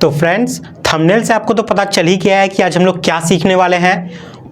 तो friends, thumbnail से आपको तो पता चल ही गया है कि आज हम लोग क्या सीखने वाले हैं।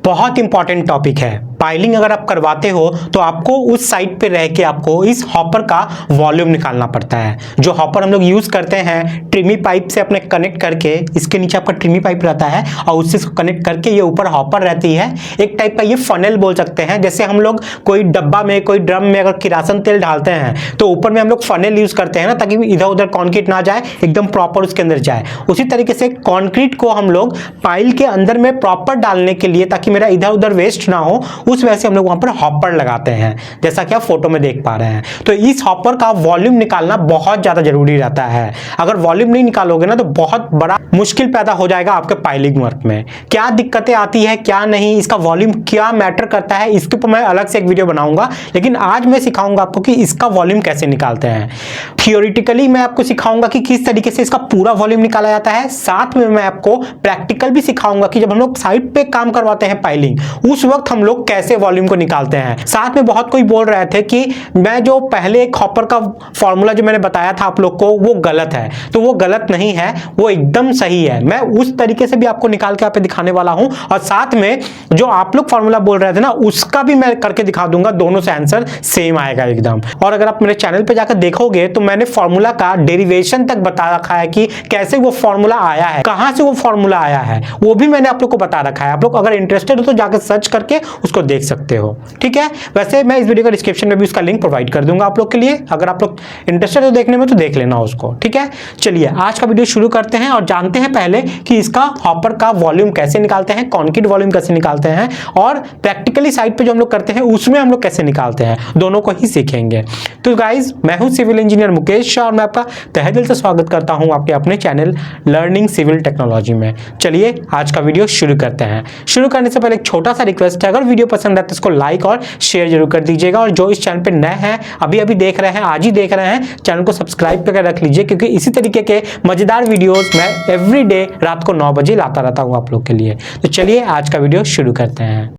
बहुत इंपॉर्टेंट टॉपिक है। पाइलिंग अगर आप करवाते हो तो आपको उस साइड पे रह के आपको इस हॉपर का वॉल्यूम निकालना पड़ता है। जो हॉपर हम लोग यूज करते हैं ट्रिमी पाइप से अपने कनेक्ट करके, इसके नीचे आपका ट्रिमी पाइप रहता है और उससे कनेक्ट करके ये ऊपर हॉपर रहती है। एक टाइप का ये फनल बोल सकते हैं। जैसे हम लोग कोई डब्बा में, कोई ड्रम में अगर किरासन तेल डालते हैं तो ऊपर में हम लोग फनल यूज करते हैं ना, ताकि इधर उधर कॉन्क्रीट ना जाए, एकदम प्रॉपर उसके अंदर जाए। उसी तरीके से कॉन्क्रीट को हम लोग पाइल के अंदर में प्रॉपर डालने के लिए, ताकि मेरा इधर उधर वेस्ट ना हो, उस वजह से हम लोग वहां पर हॉपर लगाते हैं, जैसा कि आप फोटो में देख पा रहे हैं। तो इस हॉपर का वॉल्यूम निकालना बहुत ज्यादा जरूरी रहता है। अगर वॉल्यूम नहीं निकालोगे ना तो बहुत बड़ा मुश्किल पैदा हो जाएगा आपके पाइलिंग वर्क में। क्या दिक्कतें आती है, क्या नहीं, इसका वॉल्यूम क्या मैटर करता है, इसके ऊपर मैं अलग से एक वीडियो बनाऊंगा। लेकिन आज मैं सिखाऊंगा आपको कि इसका वॉल्यूम कैसे निकालते हैं। थियोरिटिकली मैं आपको सिखाऊंगा कि किस तरीके से इसका पूरा वॉल्यूम निकाला जाता है। साथ में मैं आपको प्रैक्टिकल भी सिखाऊंगा कि जब हम लोग साइड पे काम करवाते हैं पाइलिंग, उस वक्त हम लोग कैसे वॉल्यूम को निकालते हैं। साथ में बहुत कोई बोल रहे थे कि मैं जो पहले एक हॉपर का फॉर्मूला जो मैंने बताया था आप लोग को, वो गलत है। तो वो गलत नहीं है, वो एकदम सही है। मैं उस तरीके से भी आपको निकाल के आप पे दिखाने वाला हूं, और साथ में जो आप लोग फॉर्मूला बोल रहे थे ना, उसका भी मैं करके दिखा दूंगा। दोनों से आंसर सेम आएगा एकदम। और अगर आप मेरे चैनल पे जाकर देखोगे तो मैंने फॉर्मूला का डेरिवेशन तक बता रखा है कि कैसे वो फॉर्मूला आया है, कहां से वो फॉर्मूला आया है, वो भी मैंने आप लोग को बता रखा है। आप लोग अगर इंटरेस्टेड हो तो जाकर सर्च करके उसको देख सकते हो, ठीक है। वैसे मैं इस वीडियो का डिस्क्रिप्शन में भी उसका लिंक प्रोवाइड कर दूंगा आप लोग के लिए। अगर आप लोग इंटरेस्टेड हो देखने में तो देख लेना उसको, ठीक है। चलिए आज का वीडियो शुरू करते हैं और जानते हैं पहले कि इसका हॉपर का वॉल्यूम कैसे निकालते हैं, कॉन्क्रीट वॉल्यूम कैसे निकालते हैं, और प्रैक्टिकली साइड पे जो हम लोग करते हैं उसमें हम लोग कैसे निकालते हैं, दोनों को ही सीखेंगे। तो गाइज, मैं हूं सिविल इंजीनियर मुकेश शाह और मैं आपका तहे दिल से स्वागत करता हूं आपके अपने चैनल लर्निंग सिविल टेक्नोलॉजी में। चलिए आज का वीडियो शुरू करते हैं। शुरू करने से पहले एक छोटा सा रिक्वेस्ट है, अगर वीडियो पसंद है तो इसको लाइक और शेयर जरूर कर दीजिएगा। और जो इस चैनल पे नए हैं, अभी अभी देख रहे हैं, आज ही देख रहे हैं, चैनल को सब्सक्राइब करके रख लीजिए, क्योंकि इसी तरीके के मजेदार वीडियोस मैं एवरी डे रात को 9 बजे लाता रहता हूं आप लोग के लिए। तो चलिए आज का वीडियो शुरू करते हैं।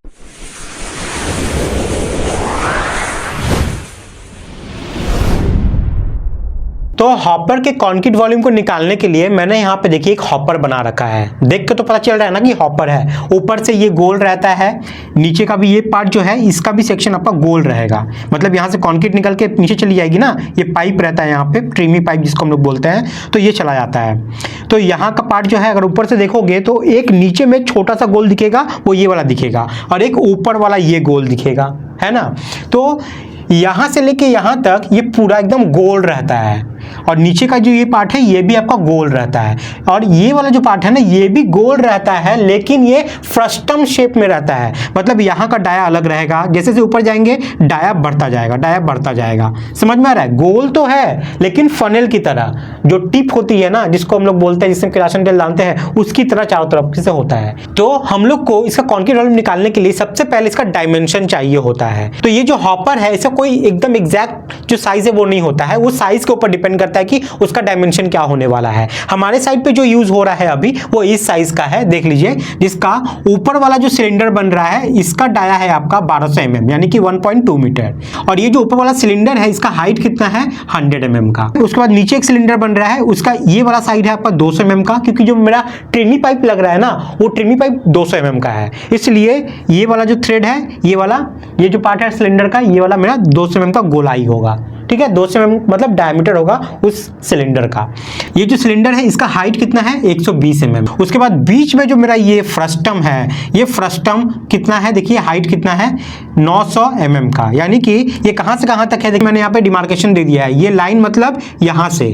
तो हॉपर के कॉन्क्रीट वॉल्यूम को निकालने के लिए मैंने यहाँ पे देखिए एक हॉपर बना रखा है। देख के तो पता चल रहा है ना कि हॉपर है। ऊपर से ये गोल रहता है, नीचे का भी ये पार्ट जो है इसका भी सेक्शन आपका गोल रहेगा। मतलब यहाँ से कॉन्क्रीट निकल के नीचे चली जाएगी ना, ये पाइप रहता है यहाँ पे, ट्रिमी पाइप जिसको हम लोग बोलते हैं, तो ये चला जाता है। तो यहाँ का पार्ट जो है अगर ऊपर से देखोगे तो एक नीचे में छोटा सा गोल दिखेगा, वो ये वाला दिखेगा, और एक ऊपर वाला ये गोल दिखेगा, है ना। तो यहां से लेके यहां तक ये पूरा एकदम गोल रहता है, और नीचे का जो ये पार्ट है ये भी आपका गोल रहता है, और ये वाला जो पार्ट है ना ये भी गोल रहता है, लेकिन ये फ्रस्टम शेप में रहता है। मतलब यहाँ का डाया अलग रहेगा, जैसे जैसे ऊपर जाएंगे डाया बढ़ता जाएगा, डाया बढ़ता जाएगा। समझ में आ रहा है? गोल तो है लेकिन फनल की तरह, जो टिप होती है ना जिसको हम लोग बोलते हैं, जिसमें किरासन तेल डालते हैं, उसकी तरह चारों तरफ से होता है। तो हम लोग को इसका कॉन्क्रीट वॉल्यूम निकालने के लिए सबसे पहले इसका डायमेंशन चाहिए होता है। तो ये जो हॉपर है इसका कोई एकदम एग्जैक्ट जो साइज है वो नहीं होता है, वो साइज के ऊपर डिपेंड करता है कि उसका डायमेंशन क्या होने वाला है। हमारे साइड पे जो यूज हो रहा है अभी वो इस साइज का है, देख लीजिए। जिसका ऊपर वाला जो सिलेंडर बन रहा है इसका डाया है आपका 1200 mm यानी कि 1.2 मीटर, और ये जो ऊपर वाला सिलेंडर है इसका हाइट कितना है 100 mm का। उसके बाद नीचे एक सिलेंडर बन रहा है, उसका ये वाला साइड है आपका 200 mm का, क्योंकि जो मेरा ट्रिमी पाइप लग रहा है ना वो ट्रिमी पाइप 200 mm का है, इसलिए ये वाला जो थ्रेड है, ये वाला, ये जो पार्ट है सिलेंडर का, ये वाला मेरा 200 mm का गोलाई होगा, ठीक है। 200 mm मतलब डायमीटर होगा उस सिलेंडर का। ये जो सिलेंडर है इसका हाइट कितना है 120 mm। उसके बाद बीच में जो मेरा ये फ्रस्टम है, ये फ्रस्टम कितना है देखिए, हाइट कितना है 900 mm का, यानी कि ये कहां से कहां तक है देखिए, मैंने यहाँ पे डिमार्केशन दे दिया है। ये लाइन मतलब यहां से,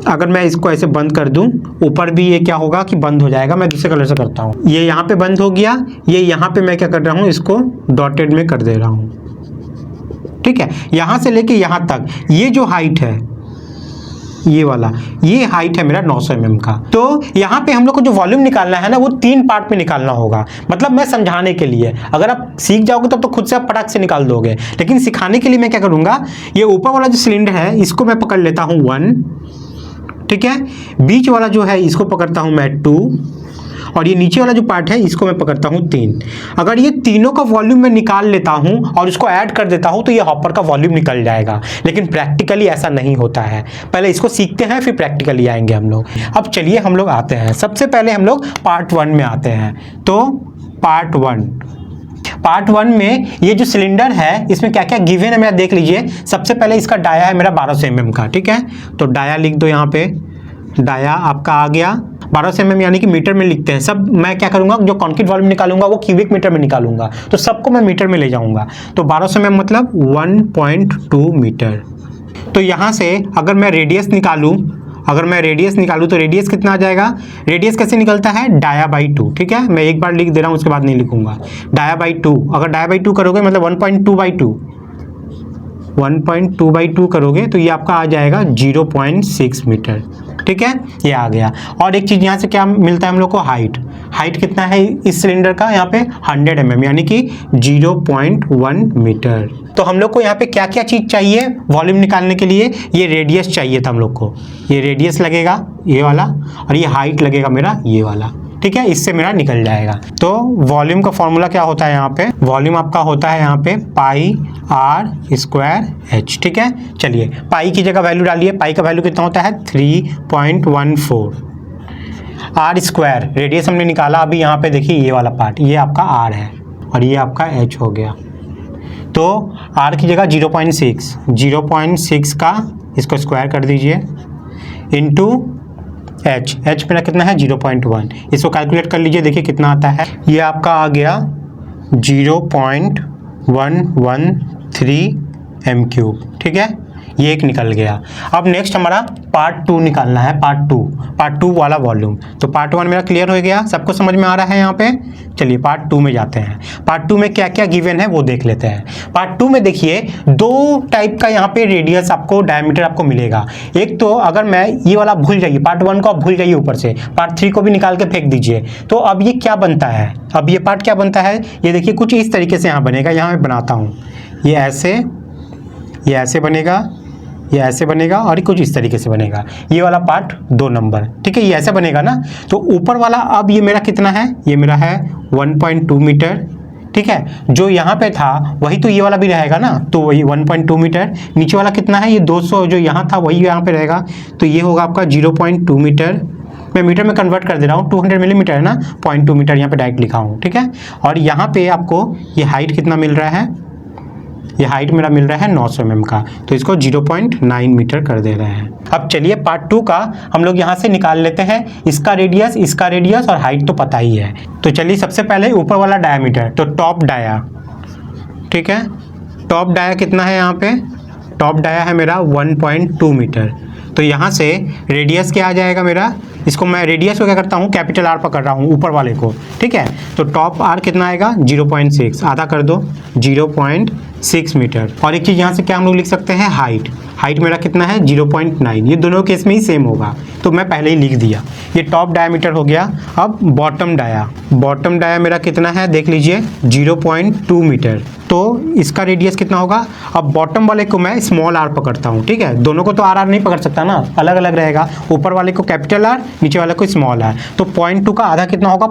अगर मैं इसको ऐसे बंद कर दूं, ऊपर भी ये क्या होगा कि बंद हो जाएगा। मैं दूसरे कलर से करता हूं, ये यहाँ पे बंद हो गया, ये यहाँ पे मैं क्या कर रहा हूँ, इसको डॉटेड में कर दे रहा हूँ, ठीक है। यहां से लेके यहां तक ये जो हाइट है, ये वाला, ये हाइट है मेरा 900 mm का। तो यहाँ पे हम लोग को जो वॉल्यूम निकालना है ना वो 3 पार्ट में निकालना होगा। मतलब मैं समझाने के लिए, अगर आप सीख जाओगे तब तो खुद से आप फटाक से निकाल दोगे, लेकिन सिखाने के लिए मैं क्या करूंगा, ये ऊपर वाला जो सिलेंडर है इसको मैं पकड़ लेता हूँ 1, ठीक है। बीच वाला जो है इसको पकड़ता हूँ मैं 2, और ये नीचे वाला जो पार्ट है इसको मैं पकड़ता हूँ 3। अगर ये तीनों का वॉल्यूम मैं निकाल लेता हूँ और इसको ऐड कर देता हूँ तो ये हॉपर का वॉल्यूम निकल जाएगा, लेकिन प्रैक्टिकली ऐसा नहीं होता है। पहले इसको सीखते हैं फिर प्रैक्टिकली आएंगे हम लोग। अब चलिए हम लोग आते हैं, सबसे पहले हम लोग पार्ट 1 में आते हैं। तो पार्ट 1 में ये जो सिलेंडर है इसमें क्या क्या गिवन है मेरा देख लीजिए। सबसे पहले इसका डाया है मेरा 1200 mm का, ठीक है। तो डाया लिख दो यहाँ पे, डाया आपका आ गया 1200 mm, यानी कि मीटर में लिखते हैं सब। मैं क्या करूंगा, जो कॉन्क्रीट वॉल्यूम निकालूंगा वो क्यूबिक मीटर में निकालूंगा, तो सबको मैं मीटर में ले जाऊंगा। तो 1200 mm मतलब 1.2 मीटर। तो यहाँ से अगर मैं रेडियस निकालूं तो रेडियस कितना आ जाएगा। रेडियस कैसे निकलता है, डाया बाई 2, ठीक है। मैं एक बार लिख दे रहा हूँ उसके बाद नहीं लिखूंगा। डाया बाई 2, अगर डाया बाई 2 करोगे मतलब 1.2/2 करोगे तो ये आपका आ जाएगा 0.6 मीटर, ठीक है। ये आ गया। और एक चीज़ यहाँ से क्या मिलता है हम लोग को, हाइट कितना है इस सिलेंडर का, यहाँ पे 100 mm यानी कि 0.1 मीटर। तो हम लोग को यहाँ पे क्या क्या चीज़ चाहिए वॉल्यूम निकालने के लिए, ये रेडियस चाहिए था हम लोग को, ये रेडियस लगेगा ये वाला, और ये हाइट लगेगा मेरा ये वाला, ठीक है। इससे मेरा निकल जाएगा। तो वॉल्यूम का फॉर्मूला क्या होता है यहाँ पे, वॉल्यूम आपका होता है यहाँ पे पाई r² h, ठीक है। चलिए पाई की जगह वैल्यू डालिए, पाई का वैल्यू कितना होता है 3.14। r², रेडियस हमने निकाला अभी यहाँ पे देखिए ये वाला पार्ट, ये आपका r है और ये आपका h हो गया। तो r की जगह 0.6 का इसको स्क्वायर कर दीजिए इंटू h मेरा कितना है 0.1, इसको कैलकुलेट कर लीजिए, देखिए कितना आता है। ये आपका आ गया 0.113 m³, ठीक है। ये एक निकल गया। अब नेक्स्ट हमारा पार्ट 2 निकालना है, पार्ट टू वाला वॉल्यूम। तो पार्ट 1 मेरा क्लियर हो गया, सबको समझ में आ रहा है यहाँ पे। चलिए पार्ट 2 में जाते हैं। पार्ट 2 में क्या क्या गिवन है वो देख लेते हैं। पार्ट 2 में देखिए 2 टाइप का यहाँ पे रेडियस आपको, डायमीटर आपको मिलेगा। एक तो अगर मैं ये वाला भूल जाइए, पार्ट 1 को आप भूल जाइए, ऊपर से पार्ट 3 को भी निकाल के फेंक दीजिए। तो अब ये क्या बनता है, अब ये पार्ट क्या बनता है, ये देखिए कुछ इस तरीके से यहाँ बनेगा। यहाँ मैं बनाता हूँ, ये ऐसे बनेगा, ये ऐसे बनेगा और कुछ इस तरीके से बनेगा। ये वाला पार्ट 2 नंबर, ठीक है। ये ऐसे बनेगा ना। तो ऊपर वाला अब ये मेरा कितना है, ये मेरा है 1.2 मीटर, ठीक है। जो यहाँ पे था वही तो ये वाला भी रहेगा ना, तो वही 1.2 मीटर। नीचे वाला कितना है, ये 200 जो यहाँ था वही यहाँ पे रहेगा, तो ये होगा आपका 0.2 मीटर। मैं मीटर में कन्वर्ट कर दे रहा हूँ, 200 मिलीमीटर है ना, 0.2 मीटर यहाँ पे डायरेक्ट लिखा हूँ, ठीक है। और यहाँ पे आपको ये हाइट कितना मिल रहा है, ये हाइट मेरा मिल रहा है 900 mm का, तो इसको 0.9 मीटर कर दे रहे हैं। अब चलिए पार्ट 2 का हम लोग यहाँ से निकाल लेते हैं, इसका रेडियस और हाइट तो पता ही है। तो चलिए सबसे पहले ऊपर वाला डायमीटर, तो टॉप डाया, ठीक है। टॉप डाया कितना है यहाँ पे, टॉप डाया है मेरा 1.2 मीटर। तो यहाँ से रेडियस क्या आ जाएगा मेरा, इसको मैं रेडियस को क्या करता हूँ, कैपिटल R पकड़ रहा हूँ ऊपर वाले को, ठीक है। तो टॉप R कितना आएगा 0.6, आधा कर दो 0.6 मीटर। और एक चीज़ यहाँ से क्या हम लोग लिख सकते हैं, हाइट मेरा कितना है 0.9, ये दोनों केस में ही सेम होगा, तो मैं पहले ही लिख दिया। ये टॉप डायमीटर हो गया। अब बॉटम डाया मेरा कितना है देख लीजिए 0.2 मीटर। तो इसका रेडियस कितना होगा, अब बॉटम वाले को मैं स्मॉल r पकड़ता हूँ, ठीक है। दोनों को तो r नहीं पकड़ सकता ना, अलग अलग रहेगा। ऊपर वाले को कैपिटल R, नीचे वाले को स्मॉल r। तो 0.2 का आधा कितना होगा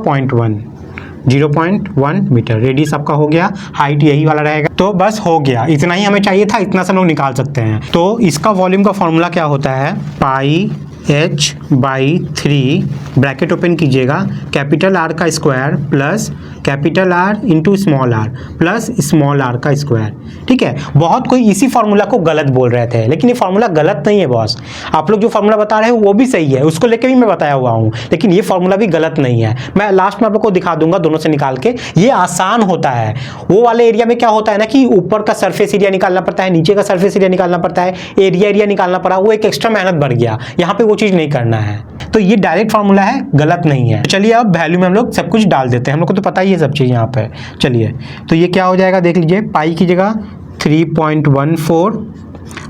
0.1 मीटर। रेडियस आपका हो गया, हाइट यही वाला रहेगा। तो बस हो गया, इतना ही हमें चाहिए था, इतना से हम लोग निकाल सकते हैं। तो इसका वॉल्यूम का फॉर्मूला क्या होता है, पाई h/3 ब्रैकेट ओपन कीजिएगा, कैपिटल R का square plus capital R into small r plus small r का स्क्वायर, ठीक है। बहुत कोई इसी फार्मूला को गलत बोल रहे थे, लेकिन ये फार्मूला गलत नहीं है बॉस। आप लोग जो फार्मूला बता रहे हो वो भी सही है, उसको लेके भी मैं बताया हुआ हूँ, लेकिन ये फार्मूला भी गलत नहीं है। मैं लास्ट में आप लोग को दिखा दूंगा दोनों से निकाल के। ये आसान होता है। वो वाले एरिया में क्या होता है ना कि ऊपर का सर्फेस एरिया निकालना पड़ता है, नीचे का सर्फेस एरिया निकालना पड़ता है, एरिया निकालना पड़ा, वो एक एक्स्ट्रा मेहनत बढ़ गया। यहाँ पे वो चीज़ नहीं करना है। तो ये डायरेक्ट फार्मूला है, गलत नहीं है। चलिए अब वैल्यू में हम लोग सब कुछ डाल देते हैं, हम लोग को तो पता ही है सब चीज़ यहाँ पे। चलिए तो ये क्या हो जाएगा देख लीजिए, पाई की जगह 3.14,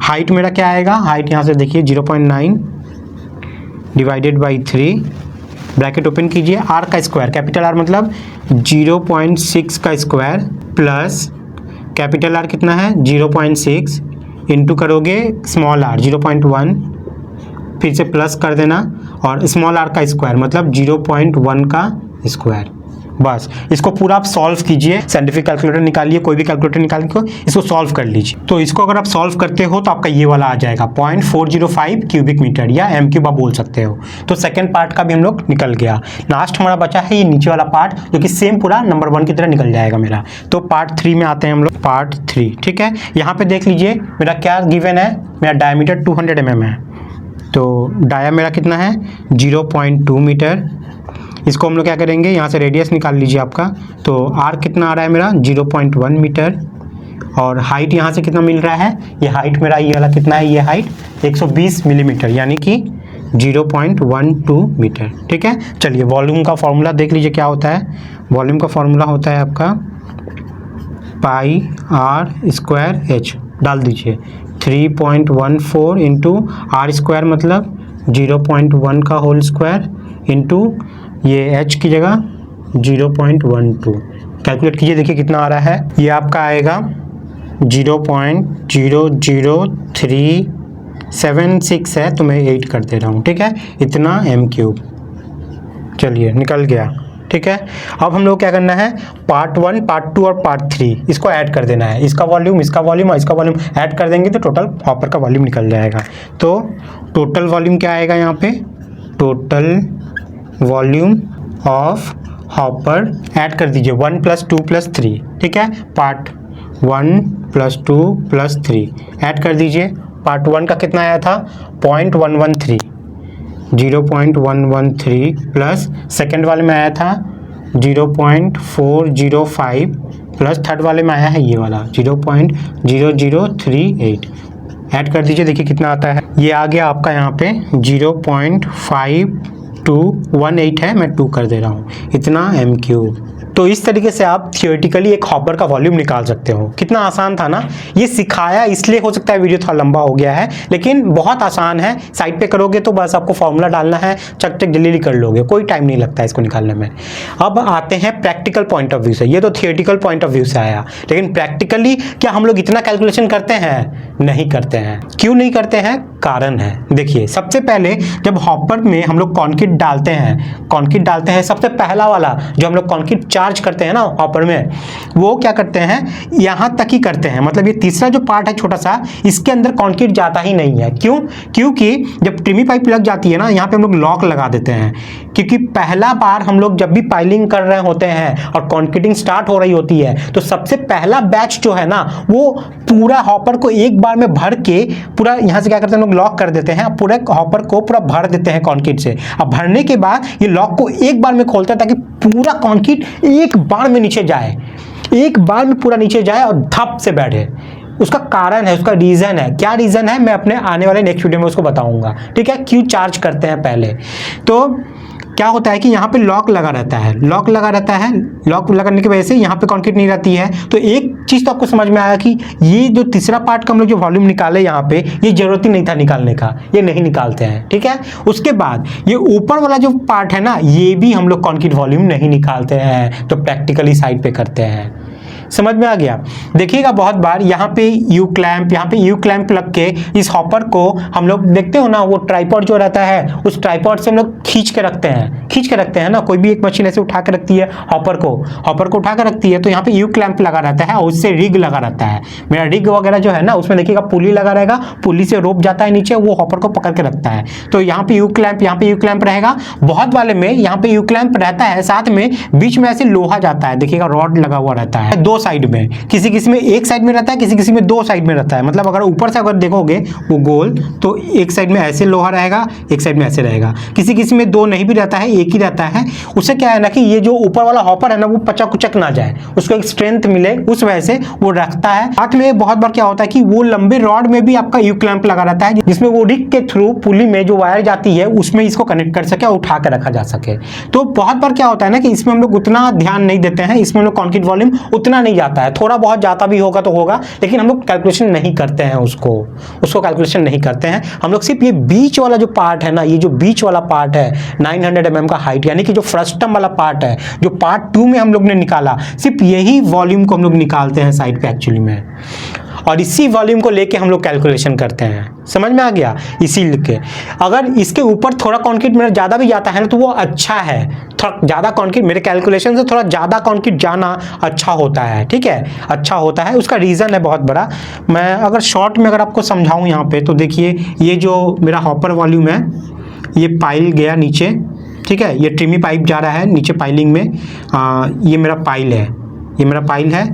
हाइट मेरा क्या आएगा, हाइट यहाँ से देखिए 0.9 डिवाइडेड बाई 3, ब्रैकेट ओपन कीजिए, r का स्क्वायर, कैपिटल R मतलब 0.6 का स्क्वायर प्लस कैपिटल R कितना है 0.6 इंटू करोगे स्मॉल r 0.1, फिर से प्लस कर देना और स्मॉल r का स्क्वायर मतलब 0.1 का स्क्वायर। बस इसको पूरा आप सॉल्व कीजिए, साइंटिफिक कैलकुलेटर निकालिए, कोई भी कैलकुलेटर निकाल के इसको सॉल्व कर लीजिए। तो इसको अगर आप सॉल्व करते हो तो आपका ये वाला आ जाएगा 0.405 क्यूबिक मीटर या एम क्यूब आप बोल सकते हो। तो सेकंड पार्ट का भी हम लोग निकल गया। लास्ट हमारा बचा है ये नीचे वाला पार्ट, जो कि सेम पूरा नंबर 1 की तरह निकल जाएगा मेरा। तो पार्ट 3 में आते हैं हम लोग, पार्ट 3। ठीक है, यहाँ पे देख लीजिए मेरा क्या गिवन है, मेरा डायमीटर 200 mm है। तो डाया मेरा कितना है 0.2 मीटर। इसको हम लोग क्या करेंगे, यहाँ से रेडियस निकाल लीजिए आपका। तो आर कितना आ रहा है मेरा 0.1 मीटर। और हाइट यहाँ से कितना मिल रहा है, ये हाइट मेरा ये वाला कितना है, ये हाइट 120 मिलीमीटर यानी कि 0.12 मीटर। ठीक है, चलिए वॉल्यूम का फॉर्मूला देख लीजिए क्या होता है। वॉल्यूम का फॉर्मूला होता है आपका पाई आर स्क्वायर एच, डाल दीजिए 3.14 इंटू आर स्क्वायर मतलब 0.1 का होल स्क्वायर इंटू ये h की जगह 0.12। कैलकुलेट कीजिए, देखिए कितना आ रहा है। ये आपका आएगा 0.00376 है, तो मैं 8 कर दे रहा हूँ। ठीक है, इतना एम क्यूब। चलिए निकल गया। ठीक है, अब हम लोग क्या करना है, पार्ट 1, पार्ट 2 और पार्ट 3 इसको ऐड कर देना है। इसका वॉल्यूम, इसका वॉल्यूम और इसका वॉल्यूम ऐड कर देंगे तो टोटल हॉपर का वॉल्यूम निकल जाएगा। तो टोटल वॉल्यूम क्या आएगा यहाँ पे, total volume of hopper add कर दीजिए 1 + 2 + 3। ठीक है, पार्ट 1 + 2 + 3 ऐड कर दीजिए। पार्ट 1 का कितना आया था 0.113 प्लस सेकेंड वाले में आया था 0.405 प्लस थर्ड वाले में आया है ये वाला 0.0038 ऐड कर दीजिए। देखिए कितना आता है, ये आ गया आपका यहाँ पे 0.5218 है, मैं 2 कर दे रहा हूँ, इतना एम क्यूब। तो इस तरीके से आप थियोरेटिकली एक हॉपर का वॉल्यूम निकाल सकते हो। कितना आसान था ना, ये सिखाया इसलिए हो सकता है वीडियो थोड़ा लंबा हो गया है, लेकिन बहुत आसान है। साइड पे करोगे तो बस आपको फॉर्मूला डालना है, चक चक जल्दी कर लोगे, कोई टाइम नहीं लगता है इसको निकालने में। अब आते हैं प्रैक्टिकल पॉइंट ऑफ व्यू से। ये तो थियोरेटिकल पॉइंट ऑफ व्यू से आया, लेकिन प्रैक्टिकली क्या हम लोग इतना कैलकुलेशन करते हैं? नहीं करते हैं। क्यों नहीं करते हैं? कारण है। देखिए, सबसे पहले जब हॉपर में हम लोग कॉन्क्रीट डालते हैं, सबसे पहला वाला जो हम लोग कॉन्क्रीट चार्ज करते हैं ना हॉपर में, वो क्या करते हैं, यहाँ तक ही करते हैं। मतलब ये तीसरा जो पार्ट है छोटा सा, इसके अंदर कॉन्क्रीट जाता ही नहीं है। क्यों? क्योंकि जब ट्रिमी पाइप लग जाती है ना, यहाँ पे हम लोग लॉक लगा देते हैं। क्योंकि पहला बार हम लोग जब भी पाइलिंग कर रहे होते हैं और कॉन्क्रीटिंग स्टार्ट हो रही होती है, तो सबसे पहला बैच जो है ना, वो पूरा हॉपर को एक बार में भर के पूरा यहाँ से क्या करते हैं, लोग लॉक कर देते हैं, पूरे हॉपर को पूरा भर देते हैं कॉन्क्रीट से। अब भरने के बाद ये लॉक को एक बार में खोलते हैं ताकि पूरा कॉन्क्रीट एक बार में नीचे जाए, एक बार में पूरा नीचे जाए और धप से बैठे। उसका कारण है, उसका रीजन है। क्या रीजन है, मैं अपने आने वाले नेक्स्ट वीडियो में उसको बताऊंगा। ठीक है, क्यों चार्ज करते हैं पहले। तो क्या होता है कि यहाँ पे लॉक लगा रहता है, लॉक लगाने की वजह से यहाँ पे कॉन्क्रीट नहीं रहती है। तो एक चीज़ तो आपको समझ में आया कि ये जो तीसरा पार्ट का हम लोग जो वॉल्यूम निकाले यहाँ पे, ये जरूरत ही नहीं था निकालने का, ये नहीं निकालते हैं। ठीक है, उसके बाद ये ऊपर वाला जो पार्ट है ना, ये भी हम लोग कॉन्क्रीट वॉल्यूम नहीं निकालते हैं, तो प्रैक्टिकली साइड पे करते हैं। समझ में आ गया। देखिएगा बहुत बार यहाँ पे यू क्लैंप लग के इस हॉपर को हम लोग देखते हो ना, वो ट्राइपॉड जो रहता है, उस ट्राइपॉड से हम लोग खींच के रखते हैं ना। कोई भी एक मशीन ऐसे उठा के रखती है हॉपर को उठा के रखती है, तो यहाँ पे यू क्लैंप लगा रहता है और उससे रिग लगा रहता है। मेरा रिग वगैरह जो है ना, उसमें देखिएगा पुली लगा रहेगा, पुली से रोप जाता है नीचे, वो हॉपर को पकड़ के रखता है। तो यहाँ पे यू क्लैंप रहेगा। बहुत वाले में यहाँ पे यू क्लैंप रहता है, साथ में बीच में ऐसे लोहा जाता है, देखिएगा रॉड लगा हुआ रहता है दो साइड में। किसी में एक साइड में रहता है, किसी में दो साइड में रहता है। मतलब अगर ऊपर से अगर देखोगे वो गोल, तो एक साइड में ऐसे लोहा रहेगा, एक साइड में ऐसे रहेगा। किसी में दो नहीं भी रहता है, एक ही रहता है। उससे क्या है ना कि ये जो ऊपर वाला हॉपर है ना, वो पचक उचक ना जाए, उसको एक स्ट्रेंथ मिले, उस वजह से वो रखता है। साथ में बहुत बार क्या होता है कि वो लंबे रॉड में भी आपका यू क्लैंप लगा रहता है, जिसमें वो रिग के थ्रू पुली में जो वायर जाती है, उसमें इसको कनेक्ट कर सके और उठा कर रखा जा सके। तो बहुत बार क्या होता है ना कि इसमें हम लोग उतना ध्यान नहीं देते हैं, इसमें हम लोग कॉन्क्रीट वॉल्यूम उतना नहीं जाता है। थोड़ा बहुत जाता भी होगा तो होगा, लेकिन हम लोग कैलकुलेशन नहीं करते हैं, उसको कैलकुलेशन नहीं करते हैं। हम लोग सिर्फ ये बीच वाला जो पार्ट है ना, ये जो बीच वाला पार्ट है 900 mm का हाइट, यानी कि जो फ्रस्टम वाला पार्ट है, जो पार्ट 2 में हम लोग ने निकाला, सिर्फ यही वॉल्यूम को हम लोग निकालते हैं साइड पे एक्चुअली में। और इसी वॉल्यूम को लेके हम लोग कैलकुलेशन करते हैं। समझ में आ गया? इसी लिखे अगर इसके ऊपर थोड़ा कंक्रीट मेरा ज़्यादा भी जाता है ना तो वो अच्छा है, थोड़ा ज़्यादा कंक्रीट मेरे कैलकुलेशन से थोड़ा ज़्यादा कंक्रीट जाना अच्छा होता है। ठीक है, अच्छा होता है, उसका रीज़न है बहुत बड़ा। मैं अगर शॉर्ट में अगर आपको समझाऊँ यहाँ पे तो देखिए, ये जो मेरा हॉपर वॉल्यूम है, ये पाइल गया नीचे, ठीक है, ये ट्रिमी पाइप जा रहा है नीचे पाइलिंग में, ये मेरा पाइल है, ये मेरा पाइल है,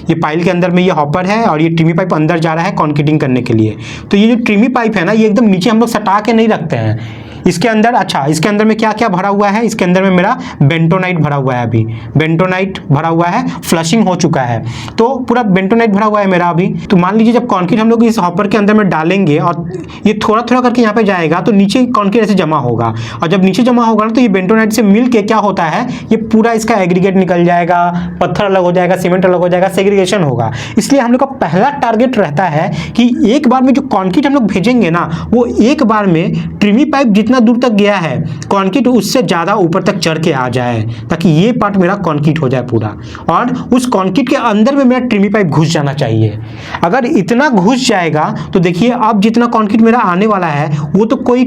ये पाइल के अंदर में ये हॉपर है और ये ट्रिमी पाइप अंदर जा रहा है कंक्रीटिंग करने के लिए। तो ये जो ट्रिमी पाइप है ना, ये एकदम नीचे हम लोग सटा के नहीं रखते हैं इसके अंदर। अच्छा, इसके अंदर में क्या क्या भरा हुआ है? इसके अंदर में मेरा बेंटोनाइट भरा हुआ है, अभी बेंटोनाइट भरा हुआ है, फ्लशिंग हो चुका है, तो पूरा बेंटोनाइट भरा हुआ है मेरा अभी। तो मान लीजिए जब कंक्रीट हम लोग इस हॉपर के अंदर में डालेंगे और ये थोड़ा थोड़ा करके यहाँ पे जाएगा तो नीचे कंक्रीट ऐसे जमा होगा, और जब नीचे जमा होगा ना तो ये बेंटोनाइट से मिल के क्या होता है, ये पूरा इसका एग्रीगेट निकल जाएगा, पत्थर अलग हो जाएगा, सीमेंट अलग हो जाएगा, सेग्रीगेशन होगा। इसलिए हम लोग का पहला टारगेट रहता है कि एक बार में जो कंक्रीट हम लोग भेजेंगे ना, वो एक बार में ट्रिमी पाइप जितना दूर तक गया है कंक्रीट उससे ज्यादा ऊपर तक चढ़ के आ जाए, ताकि ये पार्ट मेरा कंक्रीट हो जाए पूरा, और उस कंक्रीट के अंदर में मेरा ट्रिमी पाइप घुस जाना चाहिए। अगर इतना घुस जाएगा तो देखिए अब जितना कंक्रीट मेरा आने वाला है वो तो कोई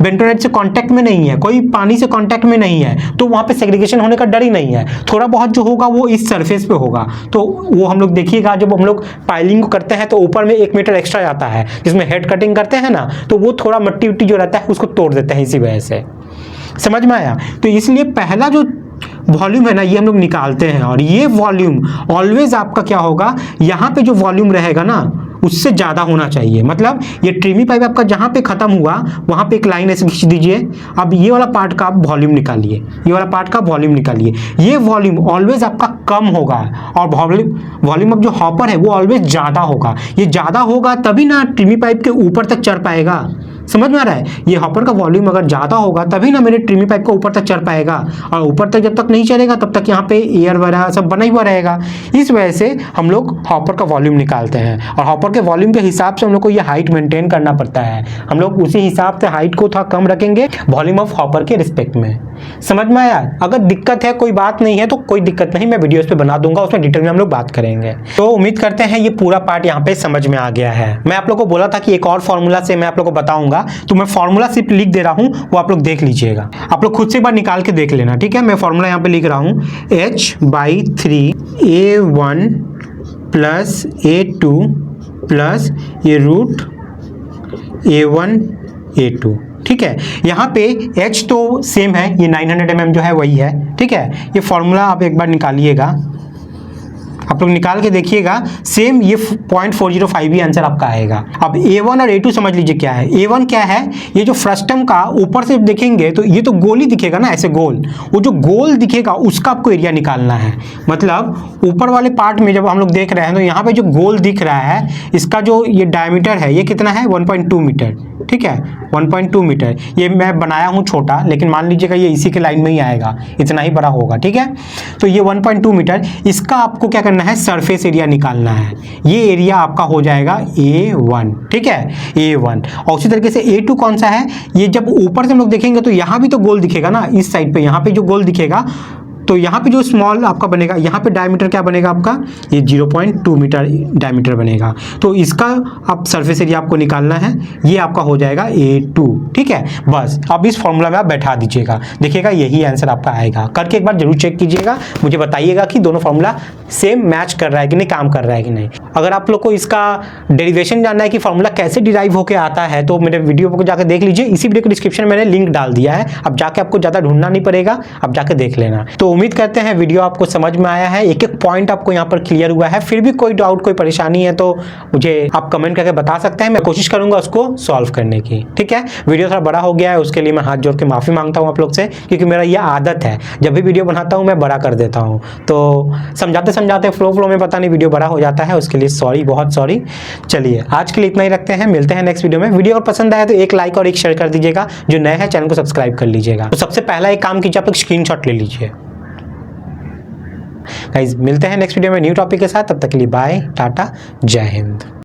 बेंटोनाइट से कांटेक्ट में नहीं है, कोई पानी से कांटेक्ट में नहीं है, तो वहां पे सेग्रीगेशन होने का डर ही नहीं है। थोड़ा बहुत जो होगा वो इस सरफेस पे होगा, तो वो हम लोग देखिएगा जब हम लोग पाइलिंग को करते हैं तो ऊपर में 1 मीटर एक्स्ट्रा जाता है, जिसमें हेड कटिंग करते हैं ना, तो वो थोड़ा मट्टी उट्टी जो रहता है उसको तोड़ देते हैं इसी वजह से। समझ में आया? तो इसलिए पहला जो वॉल्यूम है ना, ये हम लोग निकालते हैं, और ये वॉल्यूम ऑलवेज आपका क्या होगा, यहाँ पे जो वॉल्यूम रहेगा ना उससे ज़्यादा होना चाहिए। मतलब ये ट्रिमी पाइप आपका जहाँ पे ख़त्म हुआ वहाँ पे एक लाइन ऐसे खींच दीजिए। अब ये वाला पार्ट का आप वॉल्यूम निकालिए, ये वाला पार्ट का वॉल्यूम निकालिए। ये वॉल्यूम ऑलवेज आपका कम होगा, और वॉल्यूम अब जो हॉपर है वो ऑलवेज ज़्यादा होगा। ये ज़्यादा होगा तभी ना ट्रिमी पाइप के ऊपर तक चढ़ पाएगा। समझ में आ रहा है? ये हॉपर का वॉल्यूम अगर ज़्यादा होगा तभी ना मेरे ट्रिमी पाइप का ऊपर तक चढ़ पाएगा, और ऊपर तक जब तक नहीं चढ़ेगा तब तक यहाँ पे एयर वगैरह सब बना हुआ रहेगा। इस वजह से हम लोग हॉपर का वॉल्यूम निकालते हैं, और हॉपर के वॉल्यूम के हिसाब से हम लोग को ये हाइट मेंटेन करना पड़ता है। हम लोग उसी हिसाब से हाइट को थोड़ा कम रखेंगे वॉल्यूम ऑफ हॉपर के रिस्पेक्ट में। समझ में आया? अगर दिक्कत है, कोई बात नहीं है तो कोई दिक्कत नहीं, मैं वीडियोस पे बना दूंगा, उसमें डिटेल में हम लोग बात करेंगे। तो उम्मीद करते हैं ये पूरा पार्ट यहाँ पे समझ में आ गया है। मैं आप लोग को बोला था कि एक और फॉर्मूला से मैं आप लोग को बताऊंगा, तो मैं फॉर्मूला सिर्फ लिख दे रहा हूँ, वो आप लोग देख लीजिएगा। आप लोग खुद से एक बार निकाल के देख लेना, ठीक है? मैं फॉर्मूला यहाँ पे लिख रहा हूँ, h/3 A1 plus A2 plus ये रूट A1 A2। ठीक है, यहाँ पे H तो सेम है, ये 900 mm जो है वही है। ठीक है, ये फॉर्मूला आप एक बार निकालिएगा, आप लोग निकाल के देखिएगा, सेम ये 0.405 ही आंसर आपका आएगा। अब A1 और A2 समझ लीजिए क्या है। A1 क्या है, ये जो फ्रस्टम का ऊपर से देखेंगे तो ये तो गोल ही दिखेगा ना, ऐसे गोल, वो जो गोल दिखेगा उसका आपको एरिया निकालना है। मतलब ऊपर वाले पार्ट में जब हम लोग देख रहे हैं तो यहाँ पे जो गोल दिख रहा है, इसका जो ये डायमीटर है ये कितना है, 1.2 मीटर। ठीक है, 1.2 मीटर। ये मैं बनाया हूँ छोटा, लेकिन मान लीजिएगा ये इसी के लाइन में ही आएगा, इतना ही बड़ा होगा। ठीक है, तो ये 1.2 मीटर, इसका आपको क्या करना है, सरफेस एरिया निकालना है। ये एरिया आपका हो जाएगा A1। ठीक है, A1। और उसी तरीके से A2 कौन सा है, ये जब ऊपर से हम लोग देखेंगे तो यहाँ भी तो गोल दिखेगा ना, इस साइड पे यहाँ पे जो गोल दिखेगा, तो यहाँ पे जो स्मॉल आपका बनेगा, यहाँ पे डायमीटर क्या बनेगा आपका, ये 0.2 मीटर डायमीटर बनेगा। तो इसका आप सरफेस एरिया आपको निकालना है, ये आपका हो जाएगा A2। ठीक है, बस अब इस फॉर्मूला में आप बैठा दीजिएगा, देखिएगा यही आंसर आपका आएगा। करके एक बार जरूर चेक कीजिएगा, मुझे बताइएगा कि दोनों फॉर्मूला सेम मैच कर रहा है कि नहीं, काम कर रहा है कि नहीं। अगर आप लोग को इसका डेरिवेशन जानना है कि फॉर्मूला कैसे डिराइव होकर आता है, तो मेरे वीडियो को जाकर देख लीजिए, इसी वीडियो के डिस्क्रिप्शन में मैंने लिंक डाल दिया है, अब जाके आपको ज़्यादा ढूंढना नहीं पड़ेगा, अब जाके देख लेना। तो उम्मीद करते हैं वीडियो आपको समझ में आया है, एक एक पॉइंट आपको यहाँ पर क्लियर हुआ है। फिर भी कोई डाउट, कोई परेशानी है तो मुझे आप कमेंट करके बता सकते हैं, मैं कोशिश करूंगा उसको सॉल्व करने की। ठीक है, वीडियो थोड़ा बड़ा हो गया है, उसके लिए मैं हाथ जोड़ के माफ़ी मांगता हूँ आप लोग से, क्योंकि मेरा ये आदत है, जब भी वीडियो बनाता हूँ मैं बड़ा कर देता हूँ, तो समझाते समझाते फ्लो में पता नहीं वीडियो बड़ा हो जाता है, उसके लिए सॉरी, बहुत सॉरी। चलिए आज के लिए इतना ही रखते हैं, मिलते हैं नेक्स्ट वीडियो में। वीडियो अगर पसंद आया तो एक लाइक और एक शेयर कर दीजिएगा, जो नए हैं चैनल को सब्सक्राइब कर लीजिएगा। तो सबसे पहला एक काम कीजिए, आप एक स्क्रीनशॉट ले लीजिए। गाइस मिलते हैं नेक्स्ट वीडियो में न्यू टॉपिक के साथ, तब तक के लिए बाय, टाटा, जय हिंद।